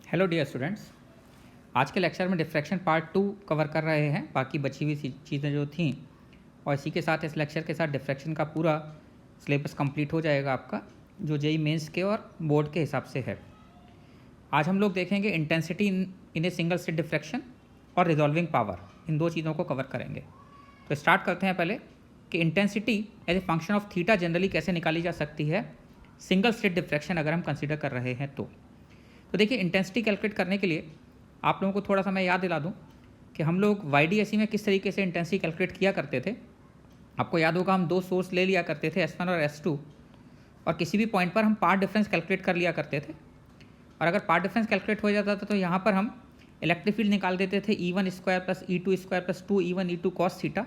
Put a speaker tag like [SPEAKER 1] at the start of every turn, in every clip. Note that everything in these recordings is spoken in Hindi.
[SPEAKER 1] Hello dear students. आज के लेक्चर में डिफ्रैक्शन पार्ट 2 कवर कर रहे हैं। बाकी बची हुई चीज़ें जो थीं और इसी के साथ इस लेक्चर के साथ डिफ्रैक्शन का पूरा सिलेबस कंप्लीट हो जाएगा आपका, जो जेई मेंस के और बोर्ड के हिसाब से है। आज हम लोग देखेंगे intensity in a single slit diffraction और रिजॉल्विंग पावर, इन दो चीज़ों को कवर करेंगे। तो स्टार्ट करते हैं पहले कि intensity as a function of theta generally कैसे निकाली जा सकती है सिंगल स्लिट डिफ्रैक्शन अगर हम कंसिडर कर रहे हैं तो देखिए, इंटेंसिटी कैलकुलेट करने के लिए आप लोगों को थोड़ा सा मैं याद दिला दूं कि हम लोग YDSE में किस तरीके से इंटेंसिटी कैलकुलेट किया करते थे। आपको याद होगा, हम दो सोर्स ले लिया करते थे, S1 और S2, और किसी भी पॉइंट पर हम पार्ट डिफरेंस कैलकुलेट कर लिया करते थे। और अगर पार्ट डिफरेंस कैलकुलेट हो जाता था तो यहाँ पर हम इलेक्ट्रिक फील्ड निकाल देते थे E1 square plus E2 square plus 2E1 E2 cos theta,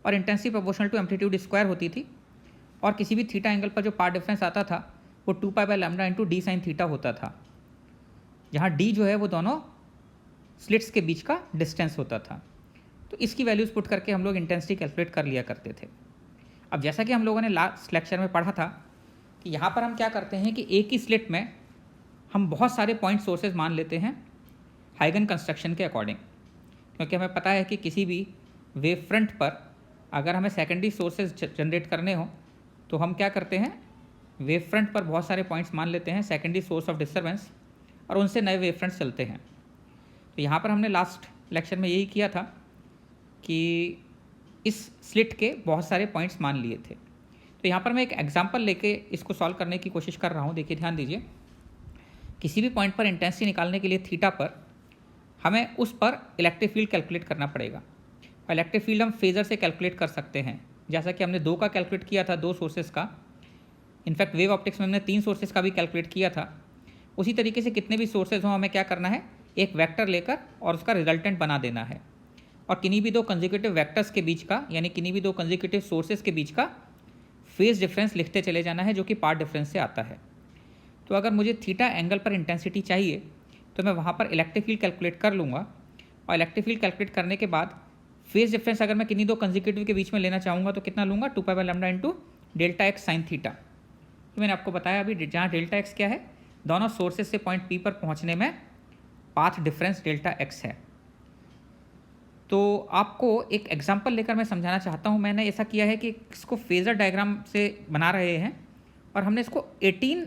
[SPEAKER 1] और intensity proportional to amplitude square होती थी। और किसी भी थीटा एंगल पर जो पार्ट डिफरेंस आता था वो 2π/λ इंटू डी साइन थीटा होता था, जहाँ डी जो है वो दोनों स्लिट्स के बीच का डिस्टेंस होता था। तो इसकी वैल्यूज़ पुट करके हम लोग इंटेंसिटी कैलकुलेट कर लिया करते थे। अब जैसा कि हम लोगों ने लास्ट लेक्चर में पढ़ा था कि यहाँ पर हम क्या करते हैं कि एक ही स्लिट में हम बहुत सारे पॉइंट सोर्सेज मान लेते हैं हाइगन कंस्ट्रक्शन के अकॉर्डिंग, क्योंकि हमें पता है कि किसी भी वेव फ्रंट पर अगर हमें सेकेंडरी सोर्सेज जनरेट करने हो तो हम क्या करते हैं, वेव फ्रंट पर बहुत सारे पॉइंट्स मान लेते हैं सेकेंडरी सोर्स ऑफ डिस्टर्बेंस, और उनसे नए वेव फ्रंट्स चलते हैं। तो यहाँ पर हमने लास्ट लेक्चर में यही किया था कि इस स्लिट के बहुत सारे पॉइंट्स मान लिए थे। तो यहाँ पर मैं एक एग्जांपल लेके इसको सॉल्व करने की कोशिश कर रहा हूँ। देखिए, ध्यान दीजिए, किसी भी पॉइंट पर इंटेंसिटी निकालने के लिए थीटा पर हमें उस पर इलेक्ट्रिक फील्ड कैलकुलेट करना पड़ेगा। और इलेक्ट्रिक फील्ड हम फेजर से कैलकुलेट कर सकते हैं, जैसा कि हमने 2 का कैलकुलेट किया था, 2 सोर्सेज का। इनफैक्ट वेव ऑप्टिक्स में हमने 3 सोर्सेज का भी कैलकुलेट किया था। उसी तरीके से कितने भी सोर्सेज हों, हमें क्या करना है, एक वेक्टर लेकर और उसका रिजल्टेंट बना देना है, और किन्हीं भी 2 कंसेक्यूटिव वेक्टर्स के बीच का, यानी किन्हीं भी 2 कंसेक्यूटिव सोर्सेज के बीच का फेज डिफरेंस लिखते चले जाना है, जो कि पार्ट डिफरेंस से आता है। तो अगर मुझे थीटा एंगल पर इंटेंसिटी चाहिए तो मैं वहाँ पर इलेक्ट्रिक फील्ड कैलकुलेट कर लूँगा, और इलेक्ट्रिक फील्ड कैलकुलेट करने के बाद फेज डिफरेंस अगर मैं किन्हीं 2 कंसेक्यूटिव के बीच में लेना चाहूँगा तो कितना लूँगा, 2π/λ into delta x sine theta. तो मैंने आपको बताया अभी, जहाँ डेल्टा एक्स क्या है, दोनों सोर्सेज से पॉइंट P पर पहुंचने में पाथ डिफरेंस डेल्टा एक्स है। तो आपको एक एग्जांपल लेकर मैं समझाना चाहता हूं। मैंने ऐसा किया है कि इसको फेजर डायग्राम से बना रहे हैं, और हमने इसको 18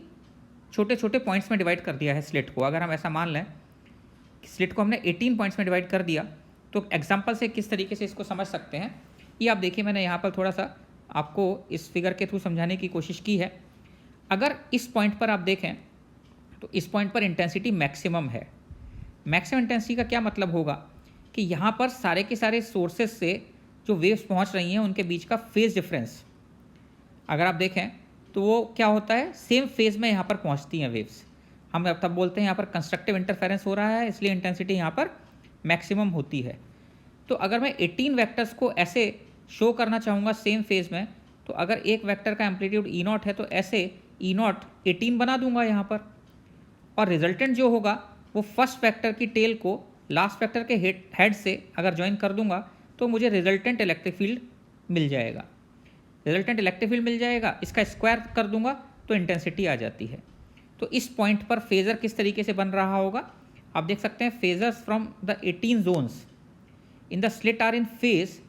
[SPEAKER 1] छोटे छोटे पॉइंट्स में डिवाइड कर दिया है स्लिट को। अगर हम ऐसा मान लें कि स्लिट को हमने 18 पॉइंट्स में डिवाइड कर दिया, तो एग्जाम्पल से किस तरीके से इसको समझ सकते हैं, ये आप देखिए। मैंने यहाँ पर थोड़ा सा आपको इस फिगर के थ्रू समझाने की कोशिश की है। अगर इस पॉइंट पर आप देखें तो इस पॉइंट पर इंटेंसिटी मैक्सिमम है। मैक्सिमम इंटेंसिटी का क्या मतलब होगा कि यहाँ पर सारे के सारे सोर्सेज से जो वेव्स पहुँच रही हैं उनके बीच का फेज डिफरेंस अगर आप देखें तो वो क्या होता है, सेम फेज में यहाँ पर पहुँचती हैं वेव्स। हम तब बोलते हैं यहाँ पर कंस्ट्रक्टिव इंटरफेरेंस हो रहा है, इसलिए इंटेंसिटी यहाँ पर मैक्सिमम होती है। तो अगर मैं 18 वेक्टर्स को ऐसे शो करना चाहूँगा सेम फेज में, तो अगर एक वेक्टर का एम्पलीट्यूड E0 है तो ऐसे E0 18 बना दूंगा यहाँ पर, और रिजल्टेंट जो होगा वो फर्स्ट वेक्टर की टेल को लास्ट वेक्टर के हेड से अगर ज्वाइन कर दूंगा तो मुझे रिजल्टेंट इलेक्ट्रिक फील्ड मिल जाएगा। रिजल्टेंट इलेक्ट्रिक फील्ड मिल जाएगा, इसका स्क्वायर कर दूंगा तो इंटेंसिटी आ जाती है। तो इस पॉइंट पर फेजर किस तरीके से बन रहा होगा, आप देख सकते हैं, phasors from the 18 zones in the slit are in phase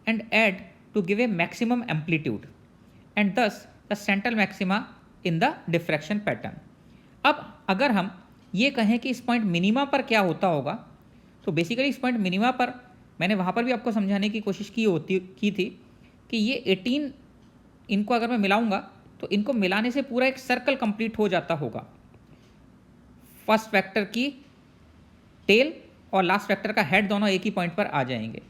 [SPEAKER 1] and add to give a maximum amplitude and thus the central maxima in the diffraction pattern. अब अगर हम ये कहें कि इस पॉइंट मिनिमा पर क्या होता होगा, तो बेसिकली इस पॉइंट मिनिमा पर मैंने वहाँ पर भी आपको समझाने की कोशिश की थी कि ये 18 इनको अगर मैं मिलाऊंगा तो इनको मिलाने से पूरा एक सर्कल कंप्लीट हो जाता होगा। फर्स्ट वेक्टर की टेल और लास्ट वेक्टर का हेड दोनों एक ही पॉइंट पर आ जाएंगे।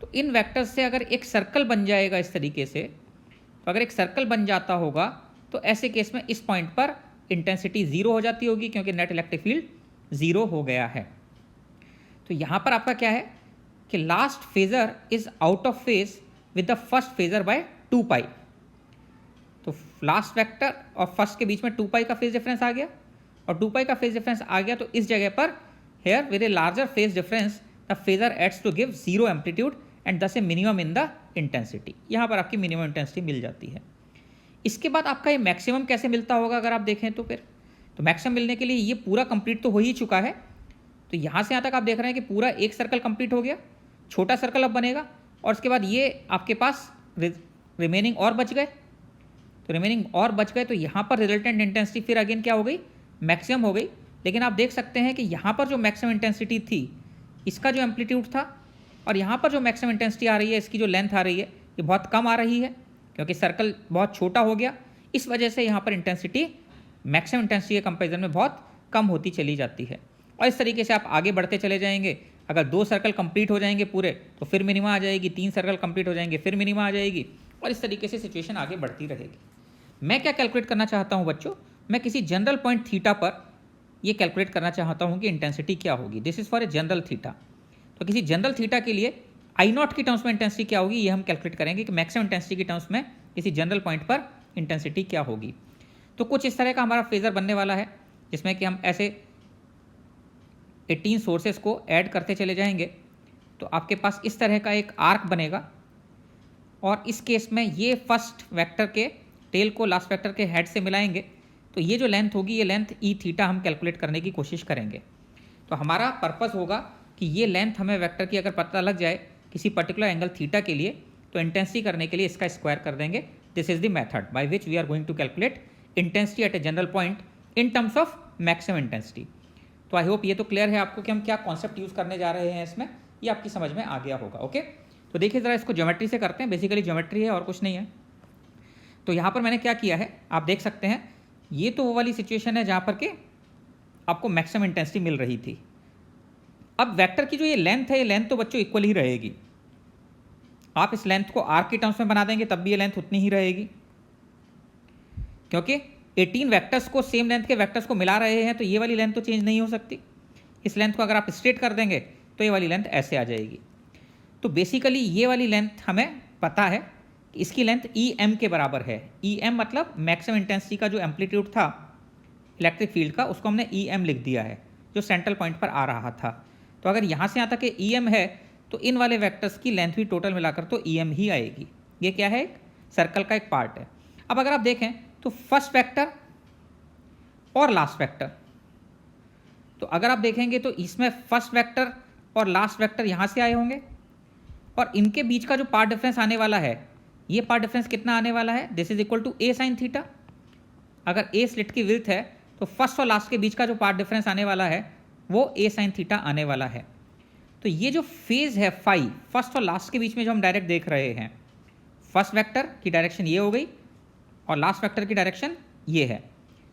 [SPEAKER 1] तो इन वेक्टर्स से अगर एक सर्कल बन जाएगा इस तरीके से, तो अगर एक सर्कल बन जाता होगा तो ऐसे केस में इस पॉइंट पर इंटेंसिटी 0 हो जाती होगी, क्योंकि नेट इलेक्ट्रिक फील्ड 0 हो गया है। तो यहाँ पर आपका क्या है कि last phasor is out of phase with the first phasor by 2π। तो लास्ट वेक्टर और फर्स्ट के बीच में 2π का फेज डिफरेंस आ गया, और 2π का फेज डिफरेंस आ गया तो इस जगह पर here with a larger phase difference the phasor adds to give 0 amplitude and thus a minimum in the intensity. यहाँ पर आपकी मिनिमम इंटेंसिटी मिल जाती है। इसके बाद आपका ये मैक्सिमम कैसे मिलता होगा अगर आप देखें तो फिर तो मैक्सिमम मिलने के लिए ये पूरा कंप्लीट तो हो ही चुका है। तो यहाँ से यहाँ तक आप देख रहे हैं कि पूरा एक सर्कल कंप्लीट हो गया, छोटा सर्कल अब बनेगा और उसके बाद ये आपके पास रिमेनिंग और बच गए। तो रिमेनिंग और बच गए तो यहाँ पर रिजल्टेंट इंटेंसिटी फिर अगेन क्या हो गई, मैक्सिमम हो गई। लेकिन आप देख सकते हैं कि यहाँ पर जो मैक्सिमम इंटेंसिटी थी इसका जो एम्पलीट्यूड था और यहाँ पर जो मैक्सिमम इंटेंसिटी आ रही है इसकी जो लेंथ आ रही है ये बहुत कम आ रही है, क्योंकि सर्कल बहुत छोटा हो गया। इस वजह से यहाँ पर इंटेंसिटी मैक्सिमम इंटेंसिटी के कंपेरिजन में बहुत कम होती चली जाती है। और इस तरीके से आप आगे बढ़ते चले जाएंगे। अगर 2 सर्कल कंप्लीट हो जाएंगे पूरे तो फिर मिनिमा आ जाएगी, 3 सर्कल कंप्लीट हो जाएंगे फिर मिनिमा आ जाएगी, और इस तरीके से सिचुएशन आगे बढ़ती रहेगी। मैं क्या कैलकुलेट करना चाहता हूँ बच्चों, मैं किसी जनरल पॉइंट थीटा पर ये कैलकुलेट करना चाहता हूँ कि इंटेंसिटी क्या होगी। This is for a general theta. तो किसी जनरल थीटा के लिए आई नॉट की टर्म्स में इंटेंसिटी क्या होगी ये हम कैलकुलेट करेंगे कि मैक्सिमम इंटेंसिटी की टर्म्स में किसी जनरल पॉइंट पर इंटेंसिटी क्या होगी। तो कुछ इस तरह का हमारा फेजर बनने वाला है, जिसमें कि हम ऐसे 18 सोर्सेस को ऐड करते चले जाएंगे। तो आपके पास इस तरह का एक आर्क बनेगा और इस केस में ये फर्स्ट वेक्टर के टेल को लास्ट वेक्टर के हेड से मिलाएंगे। तो ये जो लेंथ होगी ये लेंथ ई थीटा हम कैलकुलेट करने की कोशिश करेंगे। तो हमारा पर्पस होगा कि ये लेंथ हमें वेक्टर की अगर पता लग जाए किसी पर्टिकुलर एंगल थीटा के लिए तो इंटेंसिटी करने के लिए इसका स्क्वायर कर देंगे। This is the method by which we are going to calculate intensity at a general point in terms of maximum intensity. तो आई होप ये तो क्लियर है आपको कि हम क्या कॉन्सेप्ट यूज़ करने जा रहे हैं इसमें, ये आपकी समझ में आ गया होगा। ओके, तो देखिए ज़रा इसको ज्योमेट्री से करते हैं। बेसिकली ज्योमेट्री है और कुछ नहीं है। तो यहाँ पर मैंने क्या किया है आप देख सकते हैं, ये तो वो वाली सिचुएशन है जहाँ पर कि आपको मैक्सिमम इंटेंसिटी मिल रही थी। अब वेक्टर की जो ये लेंथ है ये लेंथ तो बच्चों इक्वल ही रहेगी। आप इस लेंथ को आर्क की टर्म्स में बना देंगे तब भी ये लेंथ उतनी ही रहेगी, क्योंकि 18 वेक्टर्स को सेम लेंथ के वेक्टर्स को मिला रहे हैं तो ये वाली लेंथ तो चेंज नहीं हो सकती। इस लेंथ को अगर आप स्ट्रेट कर देंगे तो ये वाली लेंथ ऐसे आ जाएगी। तो बेसिकली ये वाली लेंथ हमें पता है कि इसकी लेंथ ई एम के बराबर है। ई एम मतलब मैक्सिमम इंटेंसिटी का जो एम्पलीट्यूड था इलेक्ट्रिक फील्ड का उसको हमने ई एम लिख दिया है, जो सेंट्रल पॉइंट पर आ रहा था। तो अगर यहाँ से यहाँ तक ई एम है तो इन वाले वेक्टर्स की लेंथ भी टोटल मिलाकर तो ई एम ही आएगी। ये क्या है, एक सर्कल का एक पार्ट है। अब अगर आप देखें तो फर्स्ट वेक्टर और लास्ट वेक्टर, तो अगर आप देखेंगे तो इसमें फर्स्ट वेक्टर और लास्ट वेक्टर यहाँ से आए होंगे और इनके बीच का जो पार्ट डिफरेंस आने वाला है ये पार्ट डिफरेंस कितना आने वाला है, this is equal to a sine theta. अगर ए स्लिट की विड्थ है तो फर्स्ट और लास्ट के बीच का जो पार्ट डिफरेंस आने वाला है वो ए साइन थीटा आने वाला है। तो ये जो फेज है फाई फर्स्ट और लास्ट के बीच में जो हम डायरेक्ट देख रहे हैं, फर्स्ट वेक्टर की डायरेक्शन ये हो गई और लास्ट वेक्टर की डायरेक्शन ये है।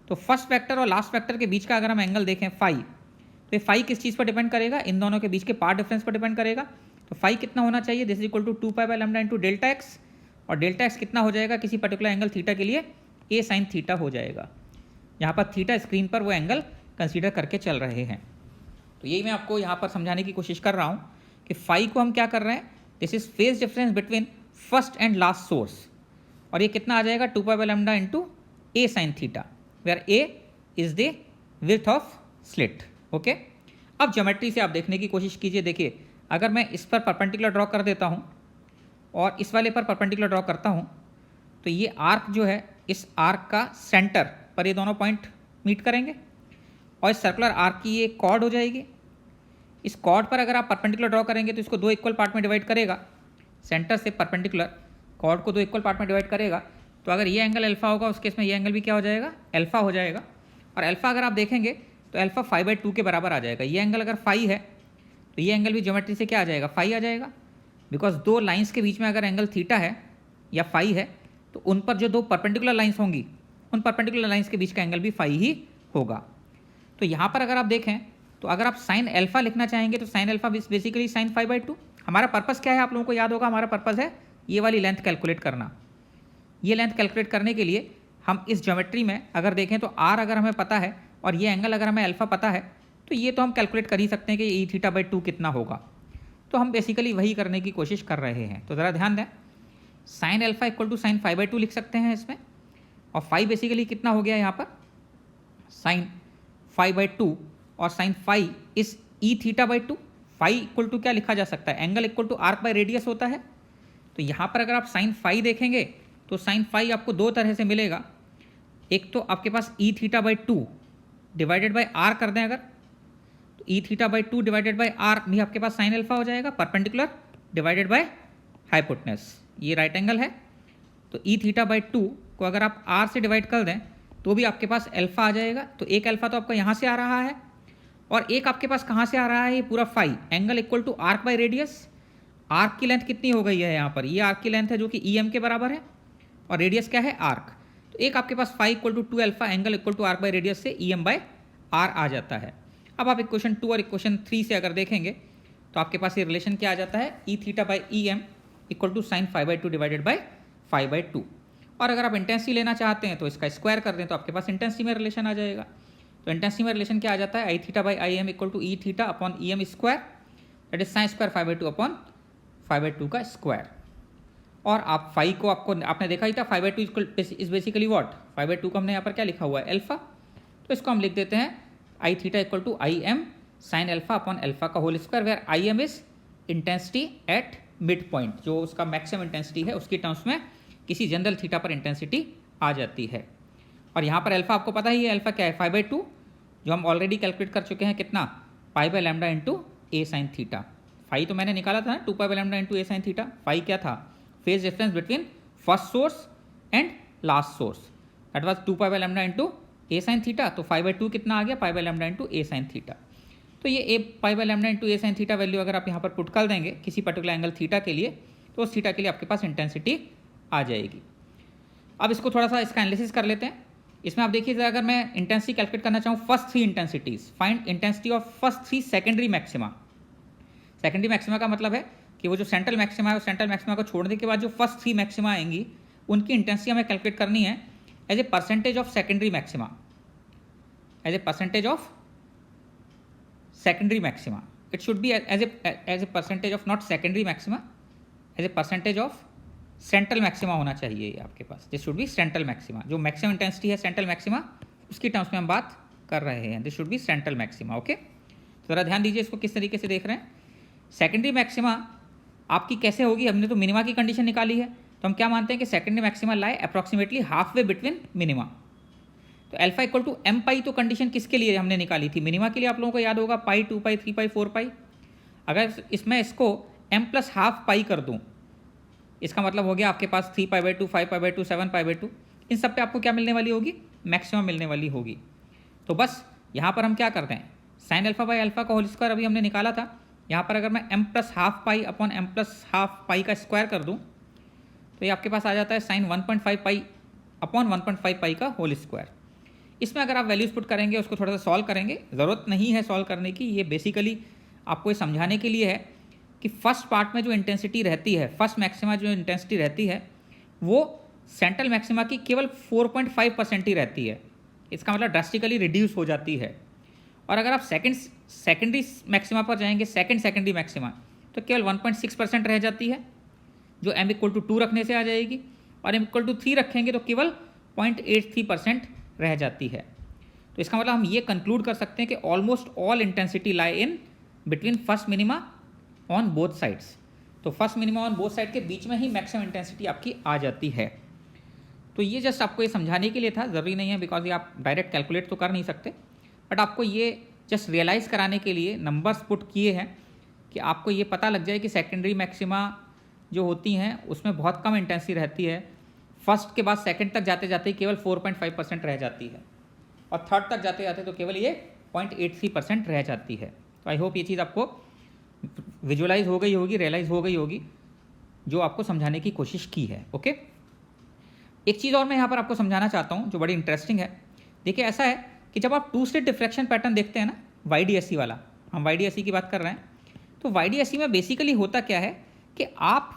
[SPEAKER 1] तो फर्स्ट वेक्टर और लास्ट वेक्टर के बीच का अगर हम एंगल देखें फाई, तो ये फाई किस चीज़ पर डिपेंड करेगा, इन दोनों के बीच के पार्ट डिफरेंस पर डिपेंड करेगा। तो फाई कितना होना चाहिए, this is equal to 2 pi by lambda into delta x, और डेल्टा एक्स कितना हो जाएगा किसी पर्टिकुलर एंगल थीटा के लिए ए साइन थीटा हो जाएगा। यहाँ पर थीटा स्क्रीन पर वो एंगल कंसीडर करके चल रहे हैं। तो यही मैं आपको यहाँ पर समझाने की कोशिश कर रहा हूँ कि फाई को हम क्या कर रहे हैं, this is phase difference between first and last source, और ये कितना आ जाएगा 2 pi by lambda into a sine theta, where a is the width of slit. Okay, अब ज्योमेट्री से आप देखने की कोशिश कीजिए। देखिए अगर मैं इस पर परपेंडिकुलर ड्रॉ कर देता हूँ और इस वाले पर परपेंडिकुलर ड्रॉ करता हूँ तो ये आर्क जो है इस आर्क का सेंटर पर ये दोनों पॉइंट मीट करेंगे और इस सर्कुलर आर्क की ये कॉर्ड हो जाएगी। इस कॉर्ड पर अगर आप परपेंडिकुलर ड्रॉ करेंगे तो इसको 2 इक्वल पार्ट में डिवाइड करेगा, सेंटर से परपेंडिकुलर कॉर्ड को 2 इक्वल पार्ट में डिवाइड करेगा। तो अगर ये एंगल अल्फा होगा उस केस में ये एंगल भी क्या हो जाएगा, अल्फा हो जाएगा। और अल्फा अगर आप देखेंगे तो अल्फा 5/2 के बराबर आ जाएगा। ये एंगल अगर फाई है तो ये एंगल भी ज्योमेट्री से क्या आ जाएगा, फाई आ जाएगा, बिकॉज 2 लाइंस के बीच में अगर एंगल थीटा है या फाई है तो उन पर जो 2 परपेंडिकुलर लाइंस होंगी उन परपेंडिकुलर लाइंस के बीच का एंगल भी फाई ही होगा। तो यहाँ पर अगर आप देखें तो अगर आप साइन अल्फा लिखना चाहेंगे तो साइन अल्फा बेसिकली साइन 5/2। हमारा पर्पस क्या है आप लोगों को याद होगा, हमारा पर्पस है ये वाली लेंथ कैलकुलेट करना। ये लेंथ कैलकुलेट करने के लिए हम इस ज्योमेट्री में अगर देखें तो आर अगर हमें पता है और ये एंगल अगर हमें अल्फा पता है तो ये तो हम कैलकुलेट कर ही सकते हैं कि ई थीटा/2 कितना होगा। तो हम बेसिकली वही करने की कोशिश कर रहे हैं। तो ज़रा ध्यान दें, sine alpha equal to sine 5/2 लिख सकते हैं इसमें, और फाई बेसिकली कितना हो गया यहाँ पर साइन 5/2 और sine phi is e theta. Phi equal to क्या लिखा जा सकता है, angle equal to arc by radius होता है। तो यहाँ पर अगर आप साइन फाई देखेंगे तो साइन फाई आपको 2 तरह से मिलेगा। एक तो आपके पास e theta divided by r कर दें अगर, तो e theta by 2 divided by r भी आपके पास साइन अल्फा हो जाएगा, परपेंडिकुलर डिवाइडेड बाय हाइपोटेनस, ये राइट एंगल है। तो ई थीटा बाई 2 को अगर आप आर से डिवाइड कर दें तो भी आपके पास अल्फा आ जाएगा। तो एक अल्फा तो आपका यहाँ से आ रहा है और एक आपके पास कहाँ से आ रहा है, ये पूरा phi angle equal to arc by radius. Arc की लेंथ कितनी हो गई है यहाँ पर, ये आर्क की लेंथ है जो कि ई एम के बराबर है और रेडियस क्या है आर्क। तो एक आपके पास phi equal to 2 alpha angle equal to arc by radius से ई एम बाई आर आ जाता है। अब आप इक्वेशन 2 और इक्वेशन 3 से अगर देखेंगे तो आपके पास ये रिलेशन क्या आ जाता है, e theta by e m equal to sine 5/2 divided by 5/2। और अगर आप इंटेंसिटी लेना चाहते हैं तो इसका स्क्वायर कर दें तो आपके पास इंटेंसिटी में रिलेशन आ जाएगा। तो इंटेंसिटी में रिलेशन क्या आ जाता है, I theta by I M equal to E theta upon E M square, that is sine square 5/2 upon 5/2 का स्क्वायर। और आप फाई को आपने देखा ही था, 5/2 इज बेसिकली व्हाट, 5/2 को हमने यहाँ पर क्या लिखा हुआ है, अल्फा। तो इसको हम लिख देते हैं I theta equal to I M sine alpha upon alpha का whole square, where I M is intensity at mid point, जो उसका मैक्सिमम इंटेंसिटी है उसकी टर्म्स में किसी जनरल थीटा पर इंटेंसिटी आ जाती है। और यहाँ पर अल्फा आपको पता ही है, अल्फा क्या है 5/2, जो हम ऑलरेडी कैलकुलेट कर चुके हैं कितना, pi by lambda into a sine theta. Phi तो मैंने निकाला था ना, 2 pi by lambda into a sine theta. Phi क्या था, phase difference between first source and last source, that was 2 pi by lambda into a sine theta. तो 5/2 कितना आ गया, pi by lambda into a sine theta. तो ये a pi by lambda into a sine theta value अगर आप यहाँ पर पुट कर देंगे किसी पर्टिकुलर एंगल थीटा के लिए, तो उस थीटा के लिए आपके पास इंटेंसिटी आ जाएगी। अब इसको थोड़ा सा इसका एनालिसिस कर लेते हैं। इसमें आप देखिए, अगर मैं इंटेंसिटी कैलकुलेट करना चाहूँ first 3 intensities, find intensity of first 3 secondary maxima. Secondary maxima का मतलब है कि वो जो सेंट्रल मैक्सिमा है, वो सेंट्रल मैक्सिमा को छोड़ने के बाद जो फर्स्ट 3 मैक्सिमा आएंगी उनकी इंटेंसिटी हमें कैलकुलेट करनी है as a percentage of secondary maxima, as a percentage of secondary maxima. It should be as a percentage of not secondary maxima, as a percentage of central maxima होना चाहिए आपके पास। This should be central maxima, जो मैक्सिमम इंटेंसिटी है सेंट्रल मैक्सिमा उसकी टर्म्स में हम बात कर रहे हैं। This should be central maxima. Okay, तो ज़रा ध्यान दीजिए इसको किस तरीके से देख रहे हैं। सेकेंडरी मैक्सिमा आपकी कैसे होगी, हमने तो मिनिमा की कंडीशन निकाली है, तो हम क्या मानते हैं कि सेकेंडरी मैक्सिमा लाए approximately half way between minima. तो अल्फा इक्वल टू एम पाई, तो कंडीशन किसके लिए हमने निकाली थी, मिनिमा के लिए। आप लोगों को याद होगा पाई, 2 पाई, 3 पाई, 4 पाई। अगर इसमें इसको एम प्लस हाफ पाई कर दूँ, इसका मतलब हो गया आपके पास 3π/2, 5π/2, 7π/2। इन सब पे आपको क्या मिलने वाली होगी, मैक्सिमम मिलने वाली होगी। तो बस यहाँ पर हम क्या करते हैं, साइन अल्फा बाई अल्फा का होल स्क्वायर अभी हमने निकाला था, यहाँ पर अगर मैं m plus half pi upon m plus half pi का स्क्वायर कर दूँ तो ये आपके पास आ जाता है साइन 1.5 पाई अपॉन 1.5 पाई का होल स्क्वायर। इसमें अगर आप वैल्यूज पुट करेंगे, उसको थोड़ा सा सॉल्व करेंगे, ज़रूरत नहीं है सॉल्व करने की, ये बेसिकली आपको ये समझाने के लिए है कि फर्स्ट पार्ट में जो इंटेंसिटी रहती है, फर्स्ट मैक्सिमा जो इंटेंसिटी रहती है वो सेंट्रल मैक्सिमा की केवल 4.5% ही रहती है। इसका मतलब ड्रास्टिकली रिड्यूस हो जाती है। और अगर आप सेकेंडरी मैक्सिमा पर जाएंगे, सेकेंडरी मैक्सिमा, तो केवल 1.6% रह जाती है, जो m इक्वल टू 2 रखने से आ जाएगी। और m इक्वल टू 3 रखेंगे तो केवल 0.83% रह जाती है। तो इसका मतलब हम ये कंक्लूड कर सकते हैं कि almost all intensity lie in between first minima on both sides. तो first minima on both side के बीच में ही मैक्सिमम इंटेंसिटी आपकी आ जाती है। तो ये जस्ट आपको ये समझाने के लिए था, ज़रूरी नहीं है बिकॉज ये आप डायरेक्ट कैलकुलेट तो कर नहीं सकते, बट आपको ये जस्ट रियलाइज़ कराने के लिए नंबर्स पुट किए हैं कि आपको ये पता लग जाए कि सेकेंडरी मैक्सिमा जो होती हैं उसमें बहुत कम इंटेंसिटी रहती है। फर्स्ट के बाद सेकंड तक जाते जाते ही केवल 4.5% रह जाती है, और थर्ड तक जाते जाते तो केवल ये 0.83% रह जाती है। तो आई होप ये चीज़ आपको विजुअलाइज हो गई होगी, रियलाइज़ हो गई होगी, जो आपको समझाने की कोशिश की है। ओके, एक चीज़ और मैं यहाँ पर आपको समझाना चाहता हूँ जो बड़ी इंटरेस्टिंग है। देखिए ऐसा है कि जब आप 2 स्टेट डिफ्रैक्शन पैटर्न देखते हैं ना, YDSE वाला, हम YDSE की बात कर रहे हैं, तो YDSE में बेसिकली होता क्या है कि आप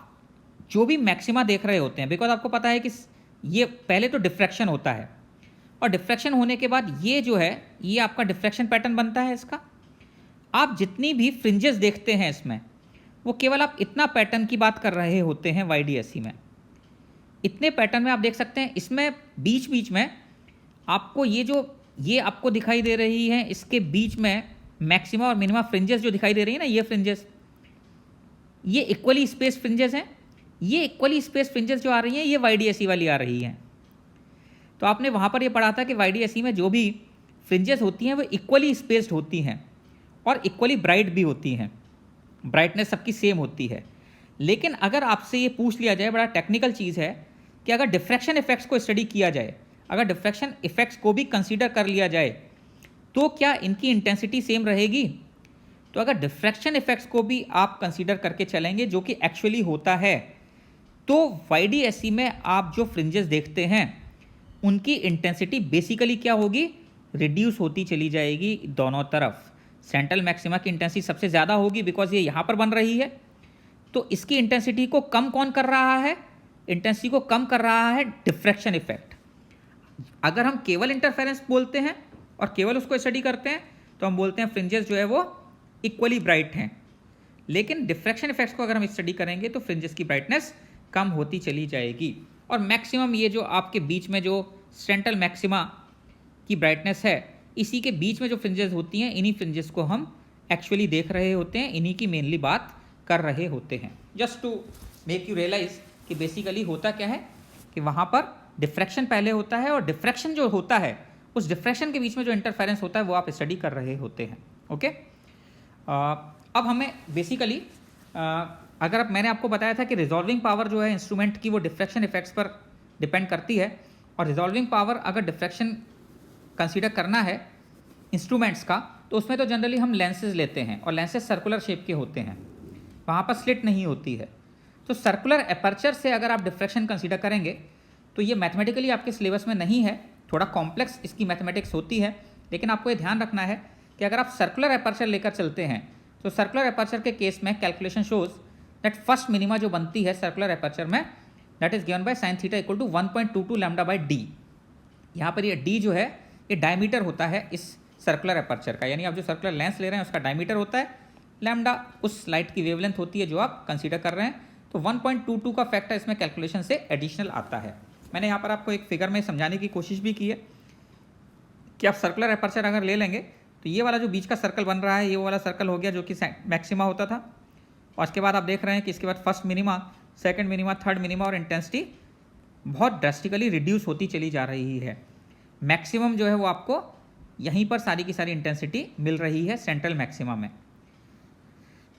[SPEAKER 1] जो भी मैक्सिमा देख रहे होते हैं, बिकॉज आपको पता है कि ये पहले तो डिफ्रैक्शन होता है, और डिफ्रैक्शन होने के बाद ये जो है ये आपका डिफ्रैक्शन पैटर्न बनता है इसका। आप जितनी भी फ्रिंजेस देखते हैं इसमें, वो केवल आप इतना पैटर्न की बात कर रहे होते हैं YDSE में। इतने पैटर्न में आप देख सकते हैं, इसमें बीच बीच में आपको ये आपको दिखाई दे रही है, इसके बीच में मैक्सिमा और मिनिमा फ्रिंजेस जो दिखाई दे रही है ना, ये फ्रिंजेस, ये इक्वली स्पेस फ्रिंजेस हैं। ये इक्वली स्पेस फ्रिंजेस जो आ रही हैं ये YDSE वाली आ रही हैं। तो आपने वहाँ पर ये पढ़ा था कि YDSE में जो भी फ्रिंजेस होती हैं वो इक्वली स्पेस्ड होती हैं और इक्वली ब्राइट भी होती हैं, ब्राइटनेस सबकी सेम होती है। लेकिन अगर आपसे ये पूछ लिया जाए, बड़ा टेक्निकल चीज़ है, कि अगर डिफ्रैक्शन इफेक्ट्स को स्टडी किया जाए, अगर डिफ्रैक्शन इफेक्ट्स को भी कंसीडर कर लिया जाए, तो क्या इनकी इंटेंसिटी सेम रहेगी? तो अगर डिफ्रैक्शन इफेक्ट्स को भी आप कंसीडर करके चलेंगे, जो कि एक्चुअली होता है, तो YDSE में आप जो फ्रिंजेस देखते हैं उनकी इंटेंसिटी बेसिकली क्या होगी? रिड्यूस होती चली जाएगी दोनों तरफ। सेंट्रल मैक्सिमा की इंटेंसिटी सबसे ज़्यादा होगी बिकॉज ये यहाँ पर बन रही है, तो इसकी इंटेंसिटी को कम कौन कर रहा है? इंटेंसिटी को कम कर रहा है डिफ्रैक्शन इफेक्ट। अगर हम केवल इंटरफेरेंस बोलते हैं और केवल उसको स्टडी करते हैं तो हम बोलते हैं फ्रिंजेस जो है वो इक्वली ब्राइट हैं। लेकिन डिफ्रैक्शन इफेक्ट्स को अगर हम स्टडी करेंगे तो फ्रिंजेस की ब्राइटनेस कम होती चली जाएगी। और मैक्सिमम ये जो आपके बीच में जो सेंट्रल मैक्सिमा की ब्राइटनेस है, इसी के बीच में जो फ्रिंजेस होती हैं, इन्हीं फ्रिंजेस को हम एक्चुअली देख रहे होते हैं, इन्हीं की मेनली बात कर रहे होते हैं। Just to make you realise कि बेसिकली होता क्या है कि वहाँ पर डिफ्रैक्शन पहले होता है और डिफ्रैक्शन जो होता है उस डिफ्रैक्शन के बीच में जो इंटरफेरेंस होता है वो आप स्टडी कर रहे होते हैं। ओके, अब हमें बेसिकली अगर मैंने आपको बताया था कि रिजॉल्विंग पावर जो है इंस्ट्रूमेंट की वो डिफ्रैक्शन इफेक्ट्स पर डिपेंड करती है, और रिजॉल्विंग पावर अगर डिफ्रैक्शन कंसीडर करना है इंस्ट्रूमेंट्स का, तो उसमें तो जनरली हम लेंसेज लेते हैं और लेंसेज सर्कुलर शेप के होते हैं, वहाँ पर स्लिट नहीं होती है। तो सर्कुलर एपर्चर से अगर आप डिफ्रैक्शन कंसीडर करेंगे तो ये मैथमेटिकली आपके सिलेबस में नहीं है, थोड़ा कॉम्प्लेक्स इसकी मैथमेटिक्स होती है, लेकिन आपको ये ध्यान रखना है कि अगर आप सर्कुलर एपर्चर लेकर चलते हैं तो सर्कुलर एपर्चर के केस में calculation shows that first minima जो बनती है सर्कुलर एपर्चर में, that is given by sine theta equal to 1.22 lambda by d. यहाँ पर ये डी जो है ये डायमीटर होता है इस सर्कुलर एपर्चर का, यानी आप जो सर्कुलर लेंस ले रहे हैं उसका डायमीटर होता है, लैम्डा उस लाइट की वेवलेंथ होती है जो आप कंसीडर कर रहे हैं। तो 1.22 का फैक्टर इसमें कैलकुलेशन से एडिशनल आता है। मैंने यहाँ पर आपको एक फिगर में समझाने की कोशिश भी की है कि आप सर्कुलर एपर्चर अगर ले लेंगे तो ये वाला जो बीच का सर्कल बन रहा है, ये वाला सर्कल हो गया जो कि मैक्सिमा होता था, और उसके बाद आप देख रहे हैं कि इसके बाद first minima, second minima, third minima, और इंटेंसिटी बहुत ड्रास्टिकली रिड्यूस होती चली जा रही है। मैक्सिमम जो है वो आपको यहीं पर सारी की सारी इंटेंसिटी मिल रही है सेंट्रल मैक्सिमा में।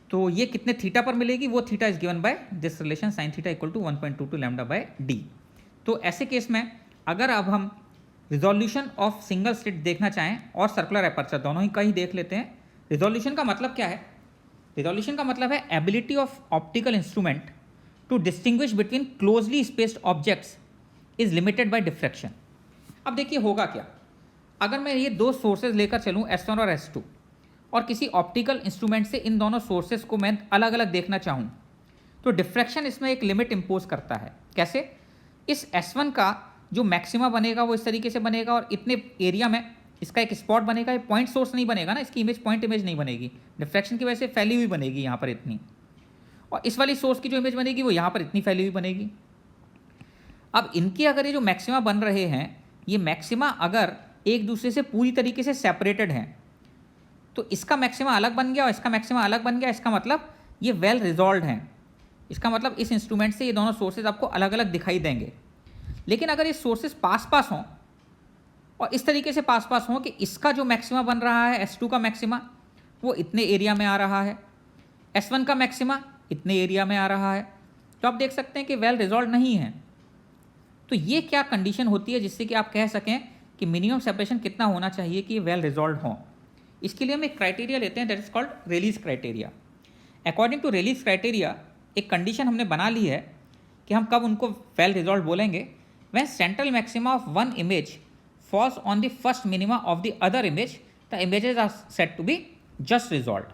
[SPEAKER 1] तो ये कितने थीटा पर मिलेगी? वो theta is given by this relation sine theta equal to 1.22 lambda by d. तो ऐसे केस में अगर अब हम रिजोल्यूशन ऑफ सिंगल स्लिट देखना चाहें और सर्कुलर एपर्चर दोनों ही का ही देख लेते हैं। रिजोल्यूशन का मतलब क्या है? रिजोल्यूशन का मतलब है ability of optical instrument to distinguish between closely spaced objects is limited by diffraction. अब देखिए होगा क्या, अगर मैं ये दो सोर्सेज लेकर चलूँ S1 और S2 और किसी ऑप्टिकल इंस्ट्रूमेंट से इन दोनों सोर्सेज को मैं अलग अलग देखना चाहूँ, तो डिफ्रैक्शन इसमें एक लिमिट इम्पोज करता है। कैसे? इस S1 का जो मैक्सिमा बनेगा वो इस तरीके से बनेगा और इतने एरिया में इसका एक स्पॉट बनेगा, ये पॉइंट सोर्स नहीं बनेगा ना, इसकी इमेज पॉइंट इमेज नहीं बनेगी, डिफ्रैक्शन की वजह से फैली हुई बनेगी यहाँ पर इतनी, और इस वाली सोर्स की जो इमेज बनेगी वो यहाँ पर इतनी फैली हुई बनेगी। अब इनकी अगर ये जो मैक्सिमा बन रहे हैं, ये मैक्सिमा अगर एक दूसरे से पूरी तरीके से सेपरेटेड हैं, तो इसका मैक्सिमा अलग बन गया और इसका मैक्सिमा अलग बन गया, इसका मतलब ये वेल रिजॉल्व हैं। इसका मतलब इस इंस्ट्रूमेंट से ये दोनों सोर्सेज आपको अलग अलग दिखाई देंगे। लेकिन अगर ये सोर्सेज पास पास हों और इस तरीके से पास पास हों कि इसका जो मैक्सिमा बन रहा है S2 का मैक्सिमा वो इतने एरिया में आ रहा है, S1 का मैक्सिमा इतने एरिया में आ रहा है, तो आप देख सकते हैं कि वेल रिजॉल्व नहीं है। तो ये क्या कंडीशन होती है जिससे कि आप कह सकें कि मिनिमम सेपरेशन कितना होना चाहिए कि ये वेल रिजॉल्व हो? इसके लिए हम एक क्राइटेरिया लेते हैं, that is called Rayleigh's criteria. According to Rayleigh's criteria एक कंडीशन हमने बना ली है कि हम कब उनको वेल रिजॉल्व बोलेंगे, when central maxima of one image falls on the first minima of the other image, the images are said to be just resolve.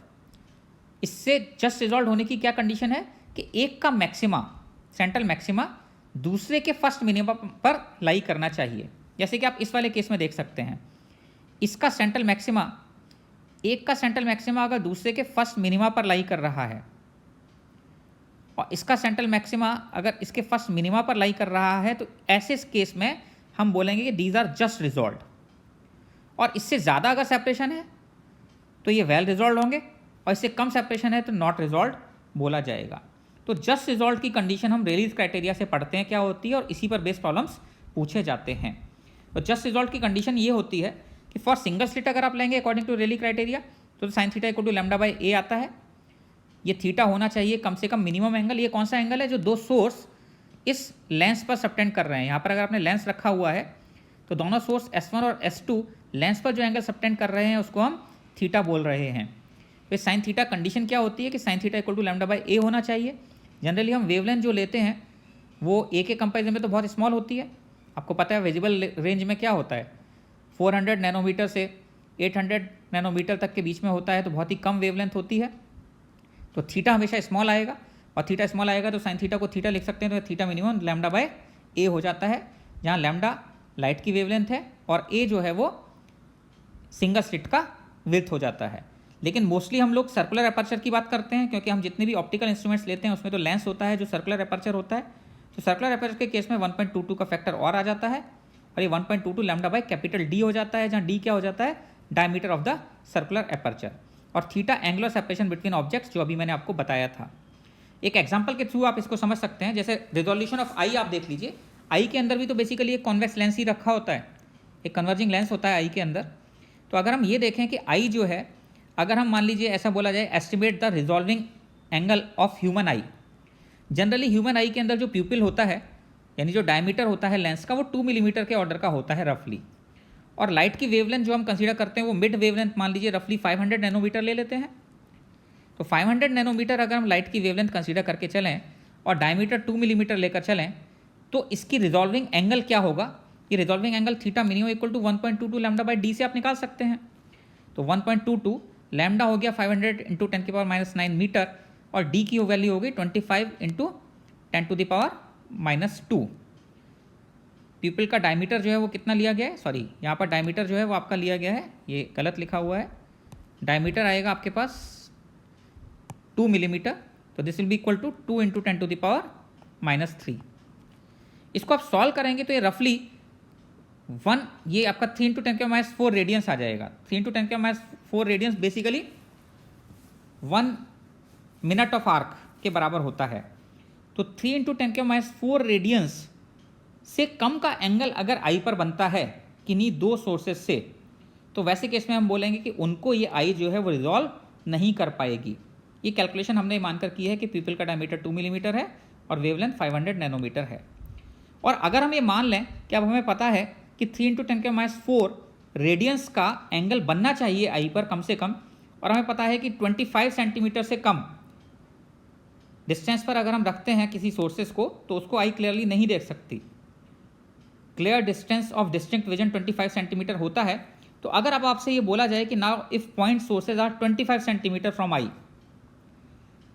[SPEAKER 1] इससे जस्ट रिजॉल्व होने की क्या कंडीशन है कि एक का मैक्सिमा, सेंट्रल मैक्सिमा दूसरे के फर्स्ट मिनिमा पर लाई करना चाहिए। जैसे कि आप इस वाले केस में देख सकते हैं, इसका सेंट्रल मैक्सिमा, एक का सेंट्रल मैक्सिमा अगर दूसरे के फर्स्ट मिनिमा पर लाई कर रहा है और इसका सेंट्रल मैक्सिमा अगर इसके फर्स्ट मिनिमा पर लाई कर रहा है, तो ऐसे केस में हम बोलेंगे कि दीज आर जस्ट रिजॉल्व। और इससे ज़्यादा अगर सेपरेशन है तो ये वेल रिजॉल्व होंगे, और इससे कम सेपरेशन है तो नॉट रिजॉल्व बोला जाएगा। तो जस्ट रिजॉल्व की कंडीशन हम रेलीज क्राइटेरिया से पढ़ते हैं क्या होती है, और इसी पर बेस्ड प्रॉब्लम्स पूछे जाते हैं। तो जस्ट रिजॉल्व की कंडीशन ये होती है कि कि फॉर सिंगल स्लिट अगर आप लेंगे अकॉर्डिंग टू रेली क्राइटेरिया तो sine theta equal to lambda by a आता है। ये थीटा होना चाहिए कम से कम मिनिमम एंगल। ये कौन सा एंगल है? जो दो सोर्स इस लेंस पर सबटेंड कर रहे हैं। यहाँ पर अगर आपने लेंस रखा हुआ है तो दोनों सोर्स S1 और S2 लेंस पर जो एंगल सबटेंड कर रहे हैं उसको हम थीटा बोल रहे हैं। तो साइन थीटा कंडीशन क्या होती है कि sine theta equal to lambda by a होना चाहिए। जनरली हम वेवलेंथ जो लेते हैं वो ए के कंपेरिजन में तो बहुत स्मॉल होती है। आपको पता है विजिबल रेंज में क्या होता है, 400 नैनोमीटर से 800 नैनोमीटर तक के बीच में होता है, तो बहुत ही कम वेवलेंथ होती है। तो थीटा हमेशा स्मॉल आएगा, और थीटा स्मॉल आएगा तो साइन थीटा को थीटा लिख सकते हैं, तो थीटा मिनिमम लैम्डा बाय ए हो जाता है, जहाँ लैम्डा लाइट की वेवलेंथ है और ए जो है वो सिंगल स्लिट का विड्थ हो जाता है। लेकिन मोस्टली हम लोग सर्कुलर अपर्चर की बात करते हैं, क्योंकि हम जितने भी ऑप्टिकल इंस्ट्रूमेंट्स लेते हैं उसमें तो लेंस होता है जो सर्कुलर अपर्चर होता है। तो सर्कुलर अपर्चर के केस में 1.22 का फैक्टर और आ जाता है, और ये 1.22 लैम्डा बाय कैपिटल डी हो जाता है, जहाँ डी क्या हो जाता है, diameter of the circular aperture, और theta angular separation between objects, जो अभी मैंने आपको बताया था। एक एग्जांपल के थ्रू आप इसको समझ सकते हैं। जैसे रिजोल्यूशन ऑफ आई आप देख लीजिए, आई के अंदर भी तो बेसिकली एक कॉन्वेक्स लेंस ही रखा होता है, एक कन्वर्जिंग लेंस होता है आई के अंदर। तो अगर हम ये देखें कि आई जो है, अगर हम मान लीजिए ऐसा बोला जाए estimate the resolving angle of human I. Generally human आई के अंदर जो प्यूपिल होता है, यानी जो डायमीटर होता है लेंस का, वो 2 मिलीमीटर के ऑर्डर का होता है रफली। और लाइट की वेवलेंथ जो हम कंसीडर करते हैं वो मिड वेवलेंथ मान लीजिए रफली 500 नैनोमीटर ले लेते हैं। तो 500 नैनोमीटर अगर हम लाइट की वेवलेंथ कंसीडर करके चलें और डायमीटर 2 मिलीमीटर लेकर चलें, तो इसकी रिजॉल्विंग एंगल क्या होगा? ये resolving angle theta minimum equal to 1.22 lambda by d से आप निकाल सकते हैं। तो 1.22 लैम्डा हो गया 500 इंटू 10 की पावर -9 मीटर, और डी की वैल्यू हो गई 25 into 10 to the power -2। Pupil का डायमीटर जो है वो कितना लिया गया है, सॉरी यहाँ पर डायमीटर जो है वो आपका लिया गया है, ये गलत लिखा हुआ है। डायमीटर आएगा आपके पास 2 मिलीमीटर, तो this will be equal to 2 into 10 to the power -3। इसको आप सॉल्व करेंगे तो ये रफली ये आपका 3 इंटू 10 के -4 रेडियंस आ जाएगा। 3 इंटू 10 के -4 radians basically 1 minute of arc के बराबर होता है। तो 3 इंटू 10 के -4 रेडियंस से कम का एंगल अगर आई पर बनता है किन्हीं दो सोर्सेज से, तो वैसे केस में हम बोलेंगे कि उनको ये आई जो है वो रिजॉल्व नहीं कर पाएगी। ये कैलकुलेशन हमने मानकर की है कि प्यूपिल का डायमीटर 2 मिलीमीटर है और वेवलेंथ 500 नैनोमीटर है। और अगर हम ये मान लें कि अब हमें पता है कि 3 इंटू 10 के -4 रेडियंस का एंगल बनना चाहिए आई पर कम से कम, और हमें पता है कि 25 सेंटीमीटर से कम डिस्टेंस पर अगर हम रखते हैं किसी सोर्सेज को तो उसको आई क्लियरली नहीं देख सकती। Clear distance of distinct vision 25 centimetre होता है। तो अगर अब आपसे ये बोला जाए कि now if point sources are 25 centimetre from eye,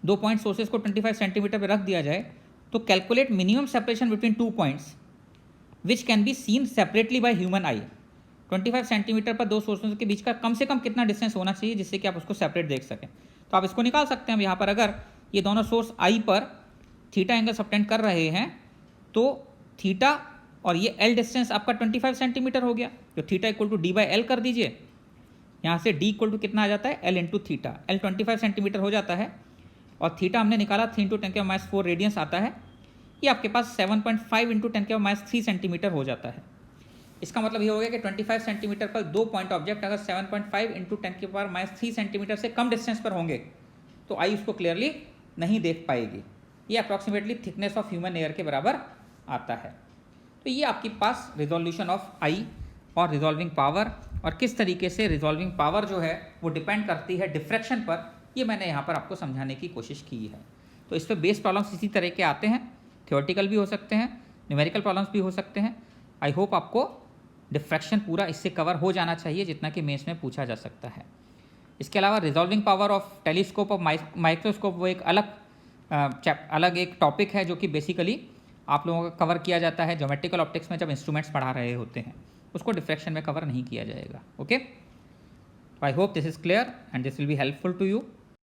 [SPEAKER 1] दो पॉइंट सोर्सेज को 25 सेंटीमीटर पर रख दिया जाए, तो calculate minimum separation between 2 points which can be seen separately by human I. 25 centimetre पर दो सोर्सेज के बीच का कम से कम कितना डिस्टेंस होना चाहिए जिससे कि आप उसको सेपरेट देख सकें। तो आप इसको निकाल सकते हैं। यहाँ पर अगर ये दोनों सोर्स आई पर थीटा एंगल सबटेंड कर रहे हैं, तो थीटा और ये एल डिस्टेंस आपका 25 सेंटीमीटर हो गया, तो theta equal to d by l कर दीजिए। यहाँ से डी इक्वल टू कितना आ जाता है, L into theta. L 25 centimetre हो जाता है, और थीटा हमने निकाला 3 इंटू 10 के -4 रेडियंस आता है। ये आपके पास 7.5 इंटू 10 के -3 सेंटीमीटर हो जाता है। इसका मतलब ये हो गया कि 25 सेंटीमीटर पर दो पॉइंट ऑब्जेक्ट अगर 7.5 इंटू 10 के पावर -3 सेंटीमीटर से कम डिस्टेंस पर होंगे तो आई उसको क्लियरली नहीं देख पाएगी। ये approximately thickness of human air के बराबर आता है। तो ये आपके पास रिजोल्यूशन ऑफ आई और रिजॉल्विंग पावर, और किस तरीके से रिजॉल्विंग पावर जो है वो डिपेंड करती है डिफ्रैक्शन पर, ये मैंने यहाँ पर आपको समझाने की कोशिश की है। तो इस पर बेस प्रॉब्लम्स इसी तरह के आते हैं, थ्योरेटिकल भी हो सकते हैं, न्यूमेरिकल प्रॉब्लम्स भी हो सकते हैं। आई होप आपको डिफ्रैक्शन पूरा इससे कवर हो जाना चाहिए जितना कि मेंस में पूछा जा सकता है। इसके अलावा रिजॉल्विंग पावर ऑफ टेलीस्कोप और माइक्रोस्कोप वो एक अलग एक टॉपिक है जो कि बेसिकली आप लोगों का कवर किया जाता है ज्योमेट्रिकल ऑप्टिक्स में जब इंस्ट्रूमेंट्स पढ़ा रहे होते हैं, उसको डिफ्रैक्शन में कवर नहीं किया जाएगा। Okay, I hope this is clear and this will be helpful to you.